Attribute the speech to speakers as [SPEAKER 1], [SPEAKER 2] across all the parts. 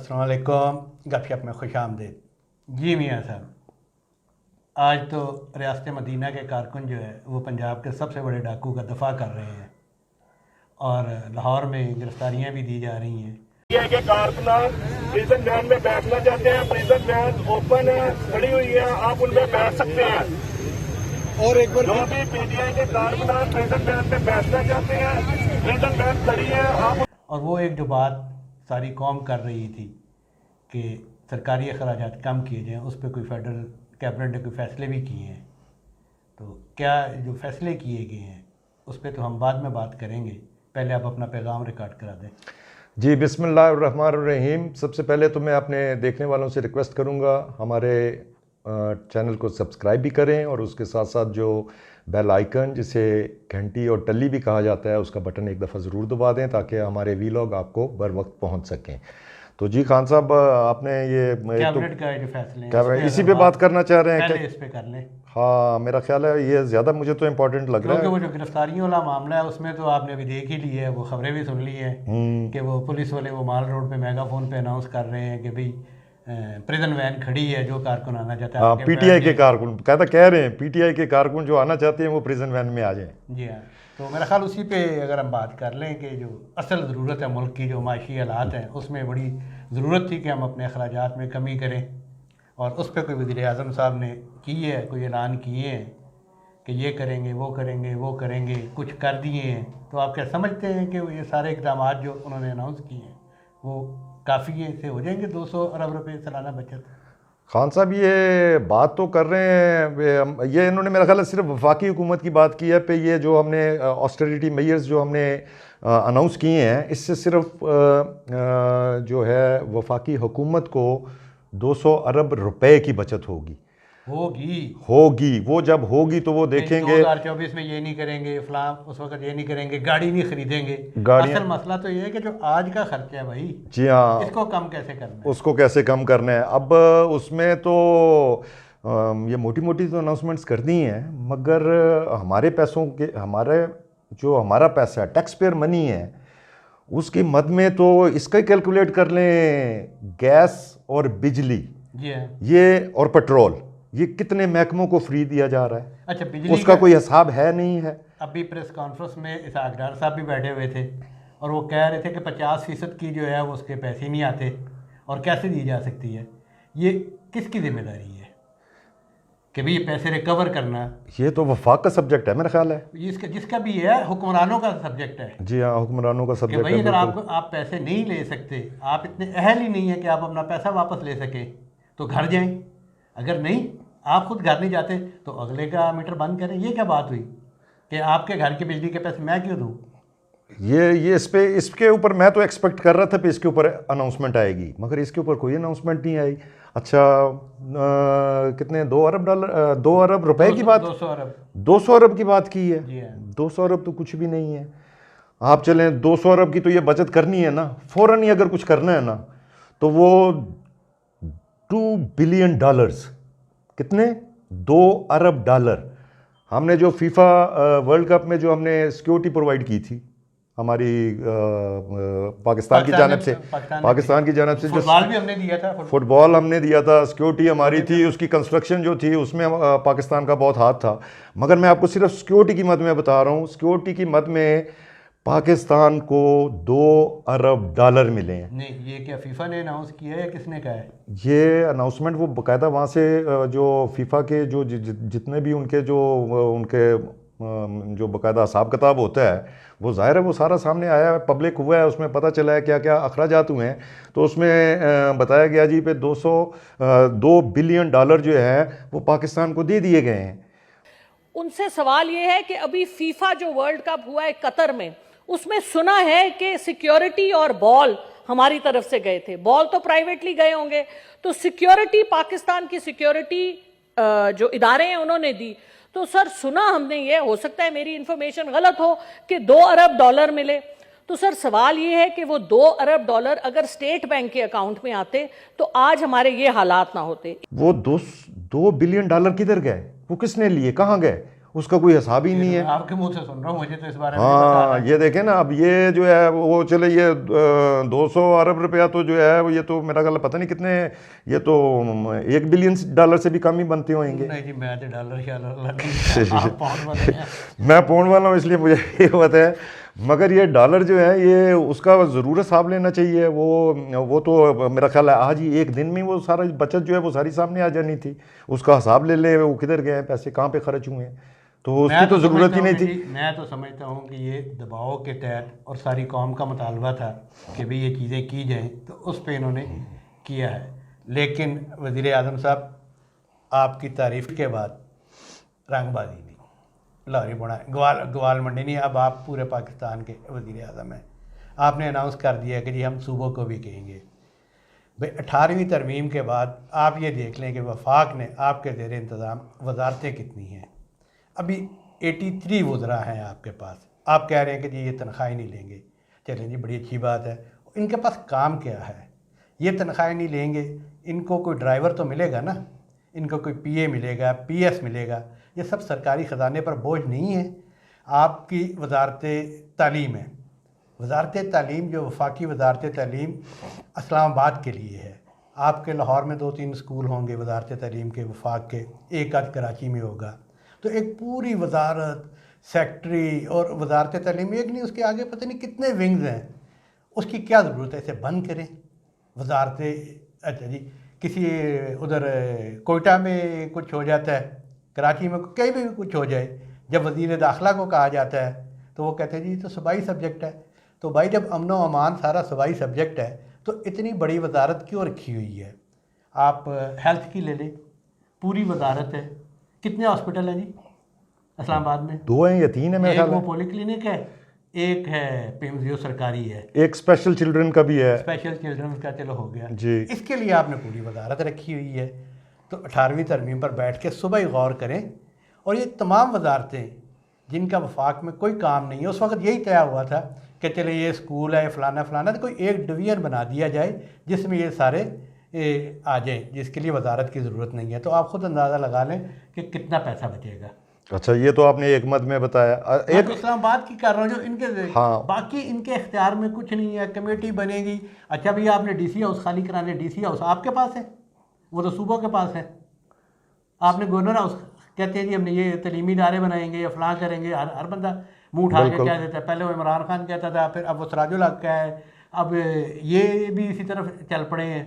[SPEAKER 1] अस्सलाम वालेकुम। गपशप में खुश आमदीद। जी मियाँ साहब, आज तो रियासत मदीना के कारकुन जो है वो पंजाब के सबसे बड़े डाकू का दफा कर रहे हैं और लाहौर में गिरफ्तारियाँ भी दी जा रही हैं।
[SPEAKER 2] पीटीआई के कारकुनान प्रिजन वैन में बैठना चाहते हैं। प्रिजन वैन ओपन है, खड़ी हुई है, आप उनमें बैठ सकते हैं। और एक बार जो भी पीटीआई के कारकुनान प्रिजन वैन में बैठना चाहते हैं, प्रिजन वैन खड़ी है, आप। और
[SPEAKER 1] वो एक जो बात सारी कौम कर रही थी कि सरकारी अखराजात कम किए जाएँ, उस पर कोई फेडरल कैबिनेट ने कोई फ़ैसले भी किए हैं। तो क्या जो फ़ैसले किए गए हैं उस पर तो हम बाद में बात करेंगे, पहले आप अपना पैगाम रिकॉर्ड करा दें।
[SPEAKER 3] जी, बिस्मिल्लाहिर्रहमानिर्रहीम। सबसे पहले तो मैं अपने देखने वालों से रिक्वेस्ट करूंगा हमारे चैनल को सब्सक्राइब भी करें और उसके साथ साथ जो बेल आइकन जिसे घंटी और टल्ली भी कहा जाता है उसका बटन एक दफ़ा ज़रूर दबा दें ताकि हमारे वीलॉग आपको बर वक्त पहुंच सकें। तो जी खान साहब, आपने ये
[SPEAKER 1] कैबिनेट का जो फैसले
[SPEAKER 3] इसी पे बात करना चाह रहे हैं?
[SPEAKER 1] इस पे कर लें।
[SPEAKER 3] हाँ, मेरा ख्याल है ये ज़्यादा मुझे तो इम्पोर्टेंट लग रहा है
[SPEAKER 1] क्योंकि वो जो गिरफ्तारियों वाला मामला है उसमें तो आपने अभी देख ही ली है, वो खबरें भी सुन ली हैं कि वो पुलिस वाले वो माल रोड पे मेगाफोन पे अनाउंस कर रहे हैं कि भाई प्रिजन वैन खड़ी है, जो कारकुन आना चाहता है।
[SPEAKER 3] हाँ, पीटीआई के कारकुन कह रहे हैं पीटीआई के कारकुन जो आना चाहते हैं वो प्रिजन वैन में आ जाएं।
[SPEAKER 1] जी हाँ, तो मेरा ख्याल उसी पे अगर हम बात कर लें कि जो असल ज़रूरत है मुल्क की, जो माशी हालात हैं उसमें बड़ी ज़रूरत थी कि हम अपने अखराजात में कमी करें और उस पर कोई वज़ीर-ए-आज़म साहब ने की है, कोई ऐलान किए हैं कि ये करेंगे, वो करेंगे, वो करेंगे, कुछ कर दिए हैं। तो आप क्या समझते हैं कि ये सारे इक़दाम जो उन्होंने अनाउंस किए हैं वो काफ़ी से हो जाएंगे 200 अरब रुपये सालाना बचत?
[SPEAKER 3] खान साहब ये बात तो कर रहे हैं, ये इन्होंने मेरा ख्याल है सिर्फ वफाकी हुकूमत की बात की है पे ये जो हमने ऑस्टेरिटी मेजर्स जो हमने अनाउंस किए हैं इससे सिर्फ जो है वफाकी हुकूमत को 200 अरब रुपए की बचत होगी। वो जब होगी तो वो देखेंगे
[SPEAKER 1] 2024 में ये नहीं करेंगे, फलां उस वक्त ये नहीं करेंगे, गाड़ी नहीं खरीदेंगे। असल मसला तो ये है कि जो आज का खर्चा है भाई,
[SPEAKER 3] जी हाँ,
[SPEAKER 1] इसको कम कैसे करना है,
[SPEAKER 3] उसको कैसे कम करना है। अब उसमें तो ये मोटी मोटी तो अनाउंसमेंट्स कर दी हैं मगर हमारे पैसों के हमारा पैसा है, टैक्स पेयर मनी है, उसकी मद में तो इसका ही कैलकुलेट कर लें। गैस और बिजली ये और पेट्रोल ये कितने महकमों को फ्री दिया जा रहा है।
[SPEAKER 1] अच्छा, बिजली
[SPEAKER 3] उसका कोई हिसाब है नहीं है।
[SPEAKER 1] अभी प्रेस कॉन्फ्रेंस में इसहाक डार साहब भी बैठे हुए थे और वो कह रहे थे कि 50% की जो है वो उसके पैसे नहीं आते और कैसे दी जा सकती है। ये किसकी जिम्मेदारी है कि भाई ये पैसे रिकवर करना? ये
[SPEAKER 3] तो वफाक का सब्जेक्ट है मेरा ख्याल है,
[SPEAKER 1] जिसका भी है, हुक्मरानों का सब्जेक्ट है।
[SPEAKER 3] जी हाँ, हुक्मरानों का सब्जेक्ट है।
[SPEAKER 1] भाई अगर आप पैसे नहीं ले सकते, आप इतने अहल ही नहीं है कि आप अपना पैसा वापस ले सके तो घर जाएं। अगर नहीं, आप खुद घर नहीं जाते तो अगले का मीटर बंद करें। ये क्या बात हुई कि आपके घर के बिजली के पैसे मैं क्यों दूं?
[SPEAKER 3] ये इसके ऊपर मैं तो एक्सपेक्ट कर रहा था कि इसके ऊपर अनाउंसमेंट आएगी मगर इसके ऊपर कोई अनाउंसमेंट नहीं आई। अच्छा, कितने 2 अरब रुपए की बात, 200 अरब की बात की है। 200 अरब तो कुछ भी नहीं है। आप चलें 200 अरब की तो ये बचत करनी है ना, फ़ौरन ही अगर कुछ करना है ना तो वो $2 बिलियन, कितने, 2 अरब डॉलर। हमने जो फीफा वर्ल्ड कप में जो हमने सिक्योरिटी प्रोवाइड की थी हमारी पाकिस्तान की जानिब से जो फुटबॉल हमने दिया था, सिक्योरिटी हमारी थी, उसकी कंस्ट्रक्शन जो थी उसमें पाकिस्तान का बहुत हाथ था। मगर मैं आपको सिर्फ सिक्योरिटी की मद में बता रहा हूँ, सिक्योरिटी की मद में पाकिस्तान को 2 अरब डॉलर मिले हैं।
[SPEAKER 1] नहीं, ये क्या फीफा ने अनाउंस किया है या किसने कहा है?
[SPEAKER 3] ये अनाउंसमेंट वो बाकायदा वहाँ से जो फीफा के जो जितने भी उनके जो बाकायदा हिसाब किताब होता है वो ज़ाहिर है वो सारा सामने आया है, पब्लिक हुआ है, उसमें पता चला है क्या क्या अखराजात हुए हैं। तो उसमें बताया गया जी पे 2 बिलियन डॉलर जो है वो पाकिस्तान को दे दिए गए हैं।
[SPEAKER 4] उनसे सवाल ये है कि अभी फीफा जो वर्ल्ड कप हुआ है कतर में, उसमें सुना है कि सिक्योरिटी और बॉल हमारी तरफ से गए थे, बॉल तो प्राइवेटली गए होंगे, तो सिक्योरिटी पाकिस्तान की सिक्योरिटी जो इदारे हैं उन्होंने दी। तो सर सुना हमने, ये हो सकता है मेरी इंफॉर्मेशन गलत हो, कि 2 अरब डॉलर मिले। तो सर सवाल ये है कि वो 2 अरब डॉलर अगर स्टेट बैंक के अकाउंट में आते तो आज हमारे ये हालात ना होते।
[SPEAKER 3] वो 2 बिलियन डॉलर किधर गए, वो किसने लिए, कहाँ गए? उसका कोई हिसाब ही नहीं है।
[SPEAKER 1] आपके मुंह से सुन रहा हूँ, मुझे तो इस बारे में नहीं पता
[SPEAKER 3] हाँ,
[SPEAKER 1] था।
[SPEAKER 3] ये देखें ना, अब ये जो है वो चले, ये 200 अरब रुपया तो जो है ये तो मेरा ख्याल पता नहीं कितने, ये तो $1 बिलियन से भी कम ही बनते होंगे।
[SPEAKER 1] नहीं जी, मैं तो डॉलर शालर आप पाउंड वाले हैं।
[SPEAKER 3] मैं पाउंड वाला हूँ इसलिए मुझे ये पता है, मगर ये डॉलर जो है ये उसका ज़रूर हिसाब लेना चाहिए। वो तो मेरा ख्याल है आज ही एक दिन में वो सारा बचत जो है वो सारी सामने आ जानी थी। उसका हिसाब ले ले वो किधर गए हैं पैसे, कहाँ पे खर्च हुए हैं, तो उसकी तो ज़रूरत ही नहीं थी।
[SPEAKER 1] मैं तो समझता हूँ कि ये दबाव के तहत और सारी कौम का मुतालबा था कि भाई ये चीज़ें की जाएँ, तो उस पर इन्होंने किया है। लेकिन वज़ीर आज़म साहब, आपकी तारीफ़ के बाद रंगबाजी नहीं, लाहौरी बना ग्वाल मंडी नहीं, अब आप पूरे पाकिस्तान के वज़ीर आज़म हैं। आपने अनाउंस कर दिया कि जी हम सूबों को भी कहेंगे। भाई 18वीं तरमीम के बाद आप ये देख लें कि वफाक ने आपके ज़ेर इंतज़ाम वजारतें कितनी हैं। अभी 83 वज़रा हैं आपके पास, आप कह रहे हैं कि जी ये तनख्वाही नहीं लेंगे। चलें जी, बड़ी अच्छी बात है। इनके पास काम क्या है? ये तनख्वाही नहीं लेंगे, इनको कोई ड्राइवर तो मिलेगा ना, इनको कोई पीए मिलेगा, पीएस मिलेगा। ये सब सरकारी ख़जाने पर बोझ नहीं है। आपकी वजारत तालीम है, वजारत तालीम जो वफाकी वजारत तालीम इस्लामाबाद के लिए है। आपके लाहौर में 2-3 स्कूल होंगे वजारत तालीम के वफाक के, एक आध कराची में होगा। तो एक पूरी वजारत, सेक्रेटरी और वजारत तालीम, एक नहीं उसके आगे पता नहीं कितने विंग्स हैं। उसकी क्या ज़रूरत है? इसे बंद करें वजारत। अच्छा जी, किसी उधर कोयटा में कुछ हो जाता है, कराची में कहीं भी कुछ हो जाए, जब वज़ीर दाखिला को कहा जाता है तो वो कहते हैं जी तो सूबाई सब्जेक्ट है। तो भाई जब अमन व अमान सारा सूबाई सब्जेक्ट है तो इतनी बड़ी वजारत क्यों रखी हुई है? आप हेल्थ की ले लें, पूरी वजारत है। कितने हॉस्पिटल हैं जी इस्लामाबाद में?
[SPEAKER 3] 2 हैं या 3 है मेरे ख्याल
[SPEAKER 1] एक वो
[SPEAKER 3] में।
[SPEAKER 1] पॉलीक्लिनिक है, एक है PMGO सरकारी है,
[SPEAKER 3] एक स्पेशल चिल्ड्रन का भी है।
[SPEAKER 1] स्पेशल चिल्ड्रन का चलो हो गया
[SPEAKER 3] जी।
[SPEAKER 1] इसके लिए आपने पूरी वजारत रखी हुई है। तो 18वीं तरमीम पर बैठ के सुबह ही गौर करें। और ये तमाम वजारतें जिनका वफाक में कोई काम नहीं है, उस वक्त यही तय हुआ था कि चले ये स्कूल है फ़लाना फ़लाना, तो कोई एक डिवीज़न बना दिया जाए जिसमें ये सारे आ जाएँ, जिसके लिए वजारत की ज़रूरत नहीं है। तो आप ख़ुद अंदाज़ा लगा लें कि कितना पैसा बचेगा।
[SPEAKER 3] अच्छा, ये तो आपने एक मत में बताया।
[SPEAKER 1] मैं तो इस्लामाबाद की कर रहा हूँ जो इनके
[SPEAKER 3] हाँ।
[SPEAKER 1] बाकी इनके इख्तियार में कुछ नहीं है। कमेटी बनेगी। अच्छा भैया आपने DC हाउस खाली कराने, DC हाउस आपके पास है, वो तो सूबों के पास है। आपने गवर्नर हाउस कहते हैं जी हमने ये तलीमी इदारे बनाएंगे या फलां करेंगे, हर बंदा मुंह उठा के कह देता है। पहले वो इमरान खान कहता था, फिर अब वो सिराजुल हक का है, अब ये भी इसी तरफ चल पड़े हैं।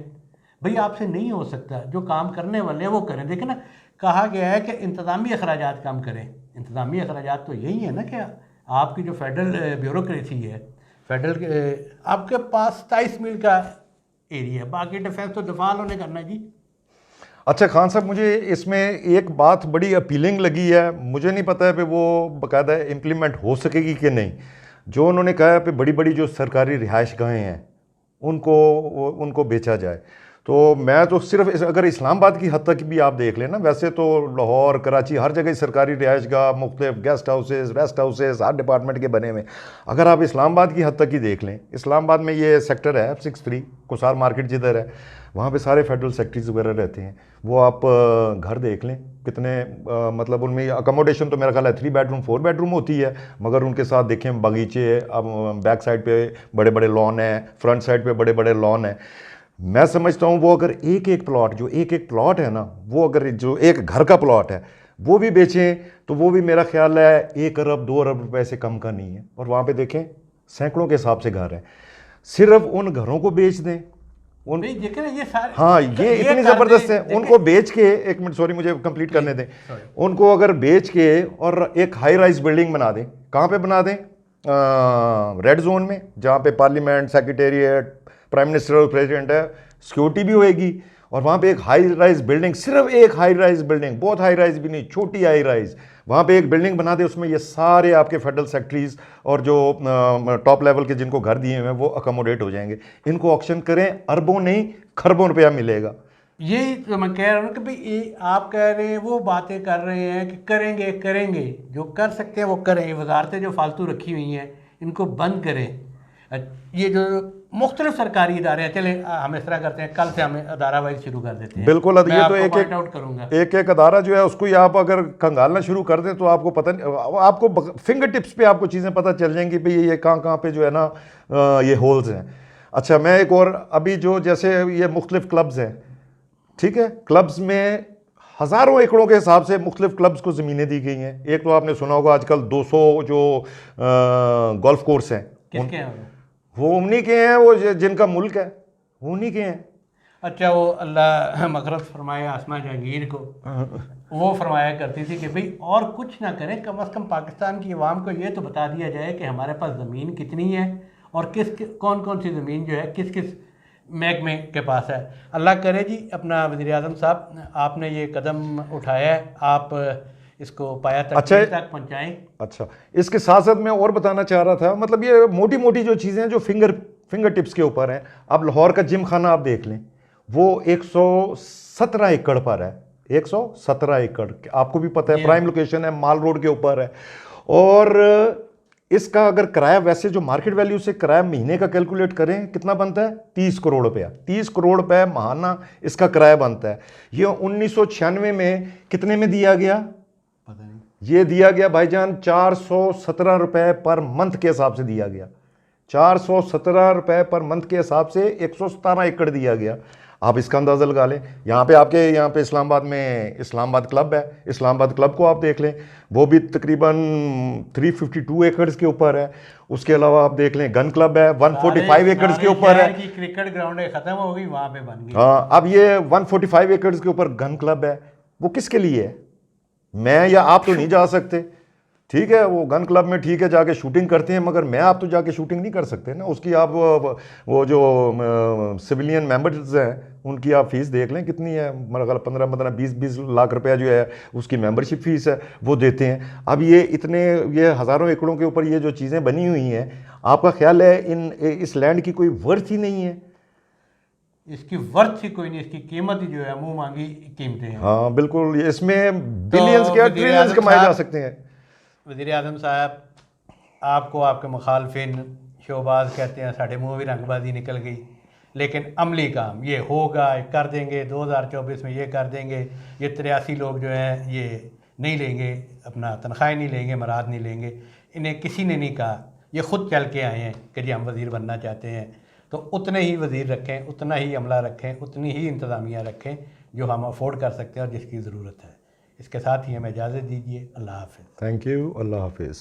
[SPEAKER 1] भाई आपसे नहीं हो सकता, जो काम करने वाले हैं वो करें। देखें ना, कहा गया है कि इंतज़ामी अखराजात कम करें। इंतज़ामी अखराजात तो यही है ना कि आपकी जो फेडरल ब्यूरोक्रेसी है, फेडरल आपके पास 27 मील का एरिया है, बाकी डिफेंस तो दफा उन्होंने करना है जी।
[SPEAKER 3] अच्छा खान साहब, मुझे इसमें एक बात बड़ी अपीलिंग लगी है। मुझे नहीं पता है कि वो बाकायदा इम्प्लीमेंट हो सकेगी कि नहीं। जो उन्होंने कहा है कि बड़ी बड़ी जो सरकारी रिहाइश गाहें हैं उनको बेचा जाए। तो मैं तो सिर्फ अगर इस्लामाबाद की हद तक भी आप देख लें ना, वैसे तो लाहौर, कराची, हर जगह सरकारी रिहाइश गाह, मुख्तलिफ गेस्ट हाउसेस, रेस्ट हाउसेस हर डिपार्टमेंट के बने हुए। अगर आप इस्लामाबाद की हद तक ही देख लें, इस्लामाबाद में ये सेक्टर है F63 कुसार मार्केट जिधर है, वहाँ पे सारे फेडरल सेक्रेटरीज वगैरह रहते हैं। वो आप घर देख लें कितने मतलब उनमें अकोमोडेशन तो मेरा ख्याल है 3 बेडरूम 4 बेडरूम होती है, मगर उनके साथ देखें बगीचे, अब बैक साइड पे बड़े बड़े लॉन है, फ्रंट साइड पे बड़े बड़े लॉन है। मैं समझता हूँ वो अगर एक एक प्लॉट है ना, वो अगर जो एक घर का प्लॉट है वो भी बेचें तो वो भी मेरा ख्याल है 1 अरब 2 अरब रुपए से कम का नहीं है। और वहाँ पे देखें सैकड़ों के हिसाब से घर हैं, सिर्फ उन घरों को बेच दें उन
[SPEAKER 1] देखें ये सारे,
[SPEAKER 3] हाँ ये इतनी ज़बरदस्त है। उनको बेच के, एक मिनट सॉरी मुझे कंप्लीट करने दें, उनको अगर बेच के और एक हाई राइज बिल्डिंग बना दें। कहाँ पे बना दें? रेड जोन में, जहाँ पे पार्लियामेंट, सेक्रेटेरिएट, प्राइम मिनिस्टर और प्रेसिडेंट है, सिक्योरिटी भी होएगी। और वहाँ पे एक हाई राइज बिल्डिंग, सिर्फ एक हाई राइज बिल्डिंग, बहुत हाई राइज भी नहीं, छोटी हाई राइज, वहाँ पे एक बिल्डिंग बना दे, उसमें ये सारे आपके फेडरल सेक्रेटरीज और जो टॉप लेवल के जिनको घर दिए हुए हैं वो अकोमोडेट हो जाएंगे। इनको ऑक्शन करें, अरबों नहीं खरबों रुपया मिलेगा।
[SPEAKER 1] यही तो मैं कह रहा हूँ कि भाई आप कह रहे हैं, वो बातें कर रहे हैं कि करेंगे, जो कर सकते हैं वो करें। ये वजारतें जो फालतू रखी हुई हैं इनको बंद करें। ये जो मुख्तलिफ सरकारी इदारे हैं। चले हम इस तरह करते हैं, कल से हम अदारा वाइज शुरू कर देते हैं।
[SPEAKER 3] बिल्कुल,
[SPEAKER 1] मैं
[SPEAKER 3] ये तो
[SPEAKER 1] आपको
[SPEAKER 3] एक
[SPEAKER 1] पॉइंट आउट करूंगा।
[SPEAKER 3] एक अदारा जो है उसको ही आप अगर खंगालना शुरू कर दें तो आपको पता नहीं, आपको फिंगर टिप्स पे आपको चीज़ें पता चल जाएंगी भाई ये कहाँ पे जो है ना ये होल्स हैं। अच्छा, मैं एक और अभी जो जैसे ये मुख्तलिफ क्लब्स हैं, ठीक है, क्लब्स में हज़ारों एकड़ों के हिसाब से मुख्तलिफ क्लब्स को ज़मीनें दी गई हैं। एक तो आपने सुना होगा आजकल 200 जो गोल्फ कोर्स हैं,
[SPEAKER 1] किसके हैं
[SPEAKER 3] वो उन्हीं के हैं, वो जिनका मुल्क है वो उन्हीं के हैं।
[SPEAKER 1] अच्छा, वो अल्लाह मग़फ़िरत फरमाए आसमा जहांगीर को, वो फरमाया करती थी कि भाई और कुछ ना करें, कम अज़ कम पाकिस्तान की आवाम को ये तो बता दिया जाए कि हमारे पास ज़मीन कितनी है और कौन कौन सी ज़मीन जो है किस किस महकमे के पास है। अल्लाह करे जी अपना वज़ीर आज़म साहब आपने ये कदम उठाया है, आप इसको पाया तक पहुँचाएँ।
[SPEAKER 3] अच्छा, इसके साथ साथ मैं और बताना चाह रहा था, मतलब ये मोटी मोटी जो चीज़ें हैं जो फिंगर टिप्स के ऊपर हैं। अब लाहौर का जिम खाना आप देख लें, वो 117 एकड़ पर है, 117 एकड़, आपको भी पता है, प्राइम लोकेशन है, माल रोड के ऊपर है। और इसका अगर किराया वैसे जो मार्केट वैल्यू से किराया महीने का कैलकुलेट करें कितना बनता है, 30 करोड़ रुपया, 30 करोड़ रुपये माहाना इसका किराया बनता है। ये 1996 में कितने में दिया गया,
[SPEAKER 1] पता नहीं,
[SPEAKER 3] ये दिया गया भाईजान 417 रुपये पर मंथ के हिसाब से दिया गया, 417 रुपये पर मंथ के हिसाब से 117 एकड़ दिया गया। आप इसका अंदाज़ा लगा लें। यहाँ पे आपके यहाँ पे इस्लामाबाद में इस्लामाबाद क्लब है, इस्लामाबाद क्लब को आप देख लें, वो भी तकरीबन 352 एकड़ के ऊपर है। उसके अलावा आप देख लें गन क्लब है, 145 एकड़ के ऊपर है।
[SPEAKER 1] क्रिकेट ग्राउंड खत्म हो गई, वहाँ पे बन गई।
[SPEAKER 3] हाँ, अब ये 145 एकड़ के ऊपर गन क्लब है, वो किसके लिए है? मैं या आप तो नहीं जा सकते, ठीक है, वो गन क्लब में ठीक है जाके शूटिंग करते हैं, मगर मैं आप तो जाके शूटिंग नहीं कर सकते ना। उसकी आप वो जो सिविलियन मेंबर्स हैं उनकी आप फीस देख लें कितनी है, मेरा ख्याल 15-20 लाख रुपया जो है उसकी मेंबरशिप फीस है, वो देते हैं। अब ये हज़ारों एकड़ों के ऊपर ये जो चीज़ें बनी हुई हैं, आपका ख्याल है इस लैंड की कोई वर्थ ही नहीं है?
[SPEAKER 1] इसकी वर्थ ही कोई नहीं, इसकी कीमत ही जो है मुंह मांगी कीमतें हैं।
[SPEAKER 3] हाँ बिल्कुल, इसमें बिलियंस क्या ट्रिलियंस कमाए जा सकते हैं।
[SPEAKER 1] वज़ीर आज़म साहब आपको आपके मुखालफिन शोबाज कहते हैं, साढ़े मुँह भी रंगबाजी निकल गई, लेकिन अमली काम ये होगा, कर देंगे 2024 में, ये कर देंगे, ये 83 लोग जो हैं ये नहीं लेंगे, अपना तनख्वाह नहीं लेंगे, मराद नहीं लेंगे। इन्हें किसी ने नहीं कहा, ये ख़ुद चल के आए हैं कि जी हम वज़ीर बनना चाहते हैं। तो उतने ही वज़ीर रखें, उतना ही अमला रखें, उतनी ही इंतज़ामिया रखें जो हम अफोर्ड कर सकते हैं और जिसकी ज़रूरत है। इसके साथ ही हमें इजाज़त दीजिए। अल्लाह हाफ़िज़।
[SPEAKER 3] Thank you. अल्लाह हाफ़िज़।